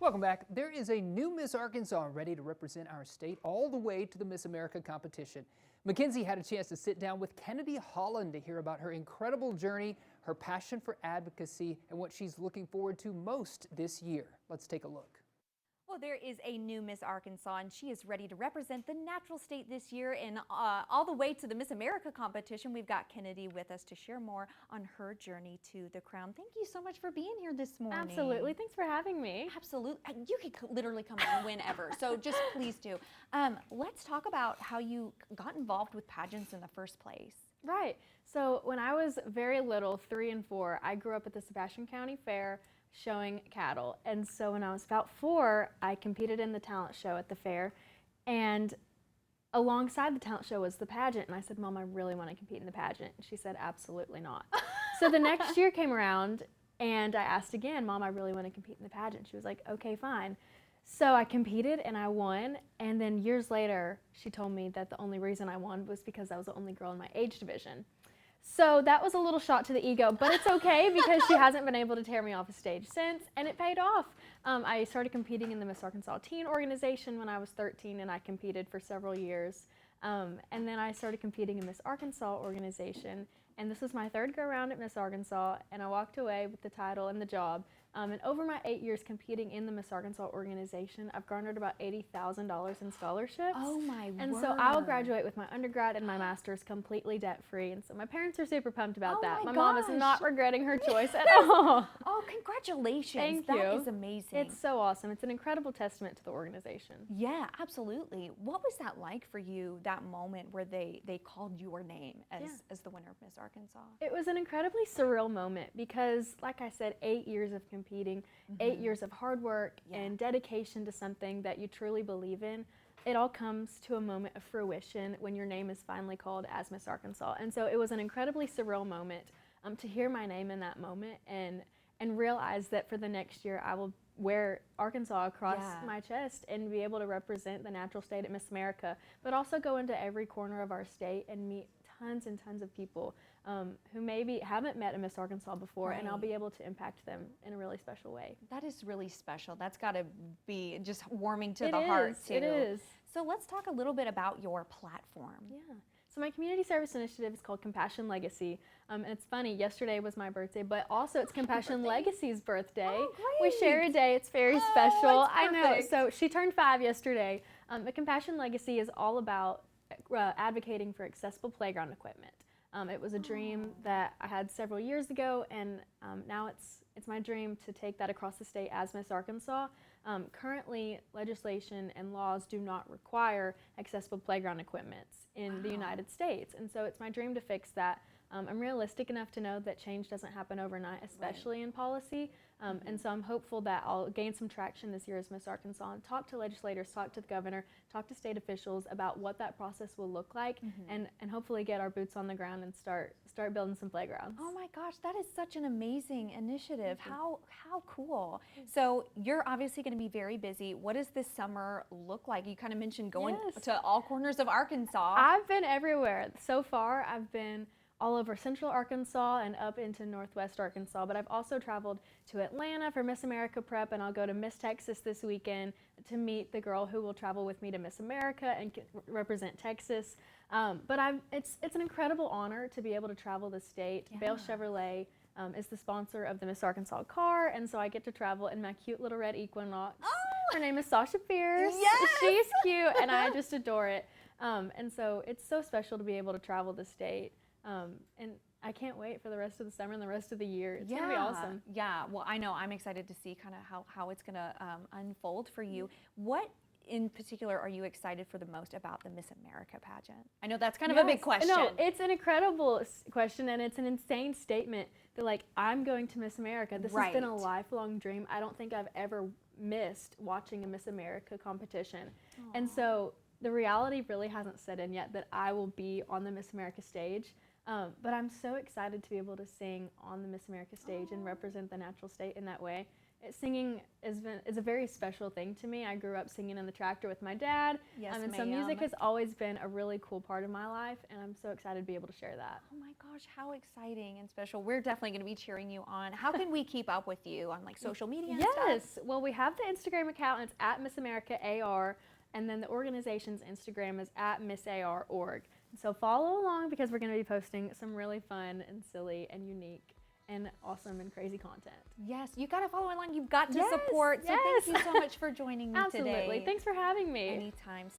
Welcome back. There is a new Miss Arkansas ready to represent our state all the way to the Miss America competition. Mackenzie had a chance to sit down with Kennedy Holland to hear about her incredible journey, her passion for advocacy, and what she's looking forward to most this year. Let's take a look. Well, there is a new Miss Arkansas, and she is ready to represent the natural state this year and all the way to the Miss America competition. We've got Kennedy with us to share more on her journey to the crown. Thank you so much for being here this morning. Absolutely. Thanks for having me. Absolutely. You could literally come on whenever, so just please do. Let's talk about how you got involved with pageants in the first place. Right. So when I was very little, 3 and 4, I grew up at the Sebastian County Fair showing cattle. And so when I was about 4, I competed in the talent show at the fair. And alongside the talent show was the pageant. And I said, Mom, I really want to compete in the pageant. And she said, absolutely not. So the next year came around and I asked again, Mom, I really want to compete in the pageant. She was like, okay, fine. So I competed and I won. And then years later, she told me that the only reason I won was because I was the only girl in my age division. So that was a little shot to the ego, but it's okay because she hasn't been able to tear me off a stage since, and it paid off. I started competing in the Miss Arkansas Teen Organization when I was 13, and I competed for several years. And then I started competing in Miss Arkansas Organization, and this was my 3rd go-around at Miss Arkansas, and I walked away with the title and the job. And over my 8 years competing in the Miss Arkansas Organization, I've garnered about $80,000 in scholarships. Oh my And word. so I will graduate with my undergrad and my master's completely debt-free. And so my parents are super pumped about Oh that. my My mom is gosh. not regretting her choice at all. Oh, congratulations. Thank That you. is amazing. It's so awesome. It's an incredible testament to the organization. Yeah, absolutely. What was that like for you, that moment where they called your name as the winner of Miss Arkansas? It was an incredibly surreal moment because, like I said, 8 years of competing, 8 years of hard work and dedication to something that you truly believe in. It all comes to a moment of fruition when your name is finally called as Miss Arkansas. And so it was an incredibly surreal moment to hear my name in that moment and realize that for the next year I will wear Arkansas across my chest and be able to represent the natural state at Miss America, but also go into every corner of our state and meet tons and tons of people who maybe haven't met a Miss Arkansas before, and I'll be able to impact them in a really special way. That is really special. That's got to be just warming to the heart, too. It is. So let's talk a little bit about your platform. Yeah. So my community service initiative is called Compassion Legacy. And it's funny, yesterday was my birthday, but also it's Compassion Legacy's birthday. Oh, We share a day, it's very special. it's I know, perfect. so she turned 5 yesterday. But Compassion Legacy is all about advocating for accessible playground equipment. It was a dream that I had several years ago, and now it's my dream to take that across the state as Miss Arkansas. Currently, legislation and laws do not require accessible playground equipment in the United States, and so it's my dream to fix that. I'm realistic enough to know that change doesn't happen overnight, especially in policy, and so I'm hopeful that I'll gain some traction this year as Miss Arkansas and talk to legislators, talk to the governor, talk to state officials about what that process will look like, and hopefully get our boots on the ground and start building some playgrounds. Oh my gosh, that is such an amazing initiative. How cool. So you're obviously going to be very busy. What does this summer look like? You kind of mentioned going to all corners of Arkansas. I've been everywhere. So far, I've been all over Central Arkansas and up into Northwest Arkansas, but I've also traveled to Atlanta for Miss America Prep, and I'll go to Miss Texas this weekend to meet the girl who will travel with me to Miss America and represent Texas. But it's an incredible honor to be able to travel the state. Bale Chevrolet is the sponsor of the Miss Arkansas car, and so I get to travel in my cute little red Equinox. Her name is Sasha Pierce. Yes! She's cute, and I just adore it. And so it's so special to be able to travel the state. And I can't wait for the rest of the summer and the rest of the year. It's going to be awesome. Yeah, well, I know. I'm excited to see kind of how it's going to unfold for you. What in particular are you excited for the most about the Miss America pageant? I know that's kind of a big question. No, it's an incredible question, and it's an insane statement that, like, I'm going to Miss America. This has been a lifelong dream. I don't think I've ever missed watching a Miss America competition. And so the reality really hasn't set in yet that I will be on the Miss America stage. But I'm so excited to be able to sing on the Miss America stage and represent the natural state in that way. Singing is a very special thing to me. I grew up singing in the tractor with my dad, Yes, and so music has always been a really cool part of my life, and I'm so excited to be able to share that. Oh my gosh, how exciting and special. We're definitely going to be cheering you on. How can we keep up with you on like social media and stuff? Yes. Well, we have the Instagram account. It's at Miss America AR, and then the organization's Instagram is at MissAR.org. So follow along because we're going to be posting some really fun and silly and unique and awesome and crazy content. Yes, you got to follow along. You've got to Yes, support. So yes. thank you so much for joining me Absolutely. today. Thanks for having me. Anytime.